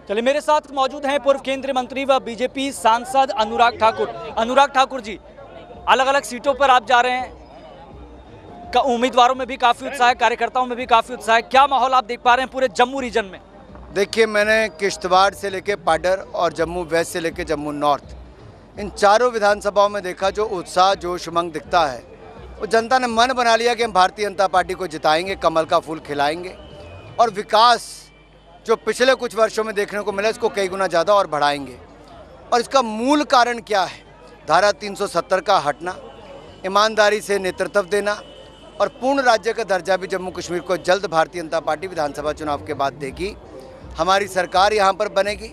चलिए, मेरे साथ मौजूद हैं पूर्व केंद्रीय मंत्री व बीजेपी सांसद अनुराग ठाकुर। अनुराग ठाकुर जी, अलग अलग सीटों पर आप जा रहे हैं, उम्मीदवारों में भी काफी उत्साह है, कार्यकर्ताओं में भी काफी उत्साह है। क्या माहौल आप देख पा रहे हैं पूरे जम्मू रीजन में? देखिए, मैंने किश्तवाड़ से लेके पाडर और जम्मू वेस्ट से लेके जम्मू नॉर्थ, इन चारों विधानसभाओं में देखा जो उत्साह जोश उमंग दिखता है। वो जनता ने मन बना लिया कि हम भारतीय जनता पार्टी को जिताएंगे, कमल का फूल खिलाएंगे और विकास जो पिछले कुछ वर्षों में देखने को मिला इसको कई गुना ज़्यादा और बढ़ाएंगे। और इसका मूल कारण क्या है? धारा 370 का हटना, ईमानदारी से नेतृत्व देना और पूर्ण राज्य का दर्जा भी जम्मू कश्मीर को जल्द भारतीय जनता पार्टी विधानसभा चुनाव के बाद देगी। हमारी सरकार यहाँ पर बनेगी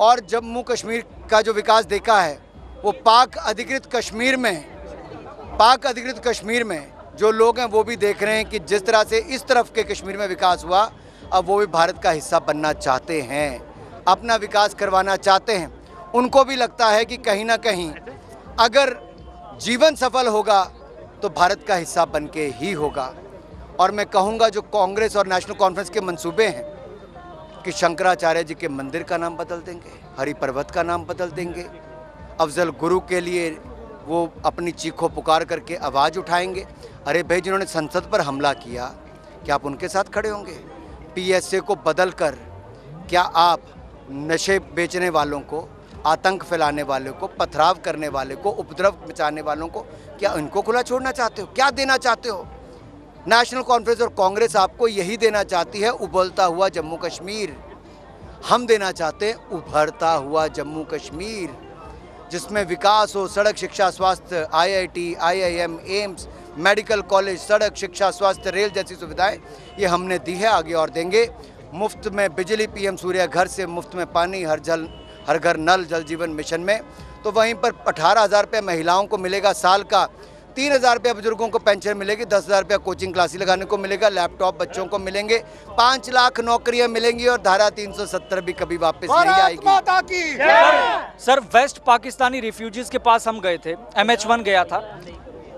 और जम्मू कश्मीर का जो विकास देखा है वो पाक अधिकृत कश्मीर में है। पाक अधिकृत कश्मीर में जो लोग हैं वो भी देख रहे हैं कि जिस तरह से इस तरफ के कश्मीर में विकास हुआ, अब वो भी भारत का हिस्सा बनना चाहते हैं, अपना विकास करवाना चाहते हैं। उनको भी लगता है कि कहीं ना कहीं अगर जीवन सफल होगा तो भारत का हिस्सा बन के ही होगा। और मैं कहूँगा जो कांग्रेस और नेशनल कॉन्फ्रेंस के मंसूबे हैं कि शंकराचार्य जी के मंदिर का नाम बदल देंगे, हरि पर्वत का नाम बदल देंगे, अफजल गुरु के लिए वो अपनी चीखों पुकार करके आवाज़ उठाएंगे। अरे भाई, जिन्होंने संसद पर हमला किया, क्या आप उनके साथ खड़े होंगे? पीएसए को बदल कर क्या आप नशे बेचने वालों को, आतंक फैलाने वालों को, पथराव करने वाले को, उपद्रव मचाने वालों को, क्या इनको खुला छोड़ना चाहते हो? क्या देना चाहते हो? नेशनल कॉन्फ्रेंस और कांग्रेस आपको यही देना चाहती है, उबलता हुआ जम्मू कश्मीर। हम देना चाहते हैं उभरता हुआ जम्मू कश्मीर, जिसमें विकास हो, सड़क, शिक्षा, स्वास्थ्य, IIT, IIM, AIIMS, medical college, सड़क, शिक्षा, स्वास्थ्य, रेल जैसी सुविधाएं ये हमने दी है, आगे और देंगे। मुफ्त में बिजली, पीएम सूर्य घर से मुफ्त में पानी, हर घर नल, जल जीवन मिशन में। तो वहीं पर 18,000 रुपये महिलाओं को मिलेगा साल का, 3,000 रुपये बुजुर्गों को पेंशन मिलेगी, 10,000 रुपये कोचिंग क्लासेस लगाने को मिलेगा, लैपटॉप बच्चों को मिलेंगे, 5 लाख नौकरियां मिलेंगी और धारा 370 भी कभी वापस नहीं आएगी। सर, वेस्ट पाकिस्तानी रिफ्यूजीज के पास हम गए थे, MH1 गया था,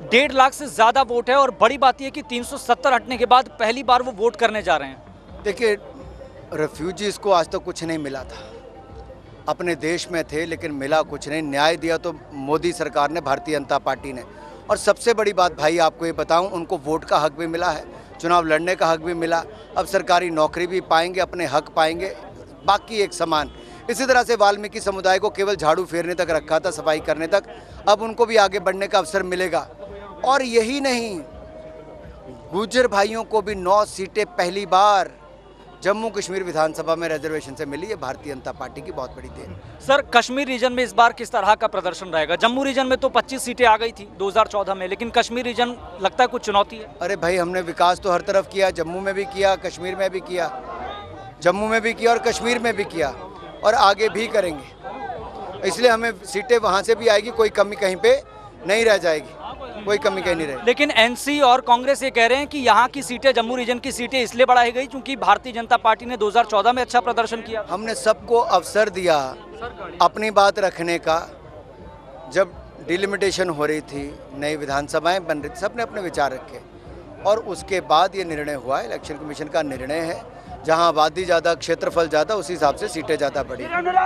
1.5 लाख से ज़्यादा वोट है और बड़ी बात यह कि 370 हटने के बाद पहली बार वो वोट करने जा रहे हैं। देखिए, रेफ्यूजीज़ को आज तक कुछ नहीं मिला था, अपने देश में थे लेकिन मिला कुछ नहीं। न्याय दिया तो मोदी सरकार ने, भारतीय जनता पार्टी ने। और सबसे बड़ी बात भाई आपको ये बताऊं, उनको वोट का हक भी मिला है, चुनाव लड़ने का हक भी मिला, अब सरकारी नौकरी भी पाएंगे, अपने हक पाएंगे, बाकी एक समान। इसी तरह से वाल्मीकि समुदाय को केवल झाड़ू फेरने तक रखा था, सफाई करने तक, अब उनको भी आगे बढ़ने का अवसर मिलेगा। और यही नहीं, गुर्जर भाइयों को भी 9 सीटें पहली बार जम्मू कश्मीर विधानसभा में रिजर्वेशन से मिली है। भारतीय जनता पार्टी की बहुत बड़ी देन। सर, कश्मीर रीजन में इस बार किस तरह का प्रदर्शन रहेगा? जम्मू रीजन में तो 25 सीटें आ गई थी 2014 में, लेकिन कश्मीर रीजन लगता है कुछ चुनौती है। अरे भाई, हमने विकास तो हर तरफ किया, जम्मू में भी किया, कश्मीर में भी किया, जम्मू में भी किया और कश्मीर में भी किया और आगे भी करेंगे। इसलिए हमें सीटें वहाँ से भी आएगी, कोई कमी कहीं पे नहीं रह जाएगी, कोई कमी कहीं नहीं रहेगी। लेकिन एनसी और कांग्रेस ये कह रहे हैं कि यहाँ की सीटें, जम्मू रीजन की सीटें इसलिए बढ़ाई गई क्योंकि भारतीय जनता पार्टी ने 2014 में अच्छा प्रदर्शन किया। हमने सबको अवसर दिया अपनी बात रखने का। जब डिलिमिटेशन हो रही थी, नई विधानसभाएं बन रही थी, सबने अपने विचार रखे और उसके बाद ये निर्णय हुआ। इलेक्शन कमीशन का निर्णय है, जहां आबादी ज़्यादा, क्षेत्रफल ज़्यादा, उसी हिसाब से सीटें ज़्यादा बढ़ी।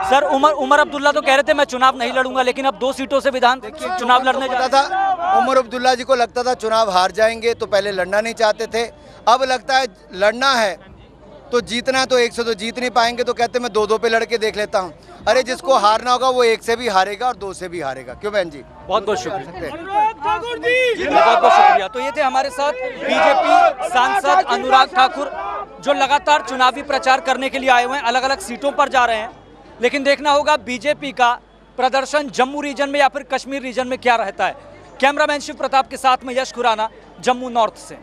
सर, उमर अब्दुल्ला तो कह रहे थे मैं चुनाव नहीं लड़ूंगा, लेकिन अब 2 सीटों से विधान चुनाव लड़ने जा था। उमर अब्दुल्ला जी को लगता था चुनाव हार जाएंगे, तो पहले लड़ना नहीं चाहते थे। अब लगता है लड़ना है तो जीतना है, तो 1 से तो जीत नहीं पाएंगे, तो कहते मैं 2-2 पे लड़के देख लेता हूँ। अरे, जिसको हारना होगा वो 1 से भी हारेगा और 2 से भी हारेगा। क्यों बहन जी? बहुत बहुत शुक्रिया, बहुत बहुत शुक्रिया। तो ये थे हमारे साथ बीजेपी सांसद अनुराग ठाकुर, जो लगातार चुनावी प्रचार करने के लिए आए हुए हैं, अलग अलग सीटों पर जा रहे हैं। लेकिन देखना होगा बीजेपी का प्रदर्शन जम्मू रीजन में या फिर कश्मीर रीजन में क्या रहता है। कैमरामैन शिव प्रताप के साथ में यश खुराना, जम्मू नॉर्थ से।